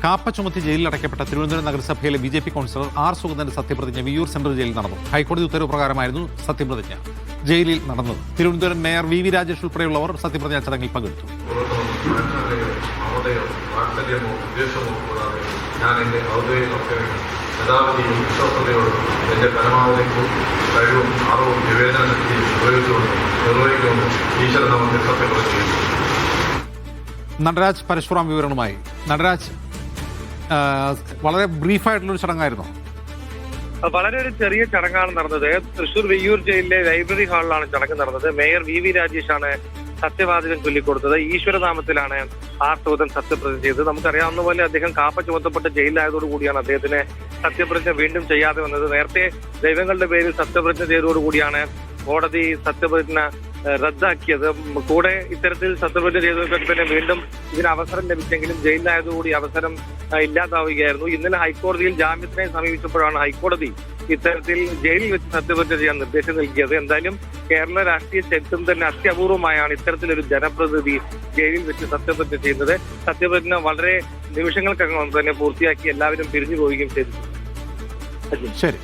കാപ്പ ചുമത്തി ജയിലിൽ അടയ്ക്കപ്പെട്ട തിരുവനന്തപുരം നഗരസഭയിലെ ബി.ജെ.പി. Councillor R. സുഗതന്റെ സത്യപ്രതിജ്ഞ വിയ്യൂർ സെൻട്രൽ ജയിലിൽ നടന്നു. ഹൈക്കോടതി ഉത്തരവ് പ്രകാരമായിരുന്നു സത്യപ്രതിജ്ഞ ജയിലിൽ നടന്നത്. Thiruvananthapuram mayor V. രാജേഷ് ഉൾപ്പെടെയുള്ളവർ സത്യപ്രതിജ്ഞാ ചടങ്ങിൽ പങ്കെടുത്തു. ഞാൻ എൻ്റെ ഔദ്യോഗിക കർത്തവ്യം യഥാവിധിയും വിശ്വസ്തയോടും എൻ്റെ പരമാവധി കഴിവും അറിവും വിവേചന ശക്തിയും ഉപയോഗിച്ചുകൊണ്ട് നിർവഹിക്കുമെന്ന് ഈശ്വരനാമത്തെ സത്യപ്രതിജ്ഞ ചെയ്യുന്നു. നടരാജ് പരശുറാം വിവരണവുമായി. നടരാജ്, വളരെ ബ്രീഫായിട്ടുള്ളൊരു ചടങ്ങായിരുന്നു. വളരെ ഒരു ചെറിയ ചടങ്ങാണ് നടന്നത്. തൃശൂർ വിയ്യൂർ ജയിലിലെ ലൈബ്രറി ഹാളിലാണ് ചടങ്ങ് നടന്നത്. Mayor V. രാജേഷാണ് സത്യവാചകം ചൊല്ലിക്കൊടുത്തത്. ഈശ്വരനാമത്തിലാണ് ആർ. സുഗതൻ സത്യപ്രതിജ്ഞ ചെയ്തത്. നമുക്കറിയാവുന്ന പോലെ അദ്ദേഹം കാപ്പ ചുമത്തപ്പെട്ട ജയിലിലായതോടുകൂടിയാണ് അദ്ദേഹത്തിന് സത്യപ്രതിജ്ഞ വീണ്ടും ചെയ്യാതെ വന്നത്. നേരത്തെ ദൈവങ്ങളുടെ പേരിൽ സത്യപ്രതിജ്ഞ ചെയ്തതോടുകൂടിയാണ് കോടതി സത്യപ്രതിജ്ഞ റദ്ദാക്കിയത്. കൂടെ ഇത്തരത്തിൽ സത്യപ്രതിജ്ഞ ചെയ്തതിന് പിന്നെ വീണ്ടും ഇതിന് അവസരം ലഭിച്ചെങ്കിലും ജയിലിലായതോടുകൂടി അവസരം ഇല്ലാതാവുകയായിരുന്നു. ഇന്നലെ ഹൈക്കോടതിയിൽ ജാമ്യത്തിനെ സമീപിച്ചപ്പോഴാണ് ഹൈക്കോടതി ഇത്തരത്തിൽ ജയിലിൽ വെച്ച് സത്യപ്രതിജ്ഞ ചെയ്യാൻ നിർദ്ദേശം നൽകിയത്. എന്തായാലും കേരള രാഷ്ട്രീയ ചരിത്രം തന്നെ അത്യപൂർവമായാണ് ഇത്തരത്തിലൊരു ജനപ്രതിനിധി ജയിലിൽ വെച്ച് സത്യപ്രതിജ്ഞ ചെയ്യുന്നത്. സത്യപ്രതിജ്ഞ വളരെ നിമിഷങ്ങൾക്കകം തന്നെ പൂർത്തിയാക്കി എല്ലാവരും പിരിഞ്ഞു പോവുകയും ചെയ്തു. ശരി.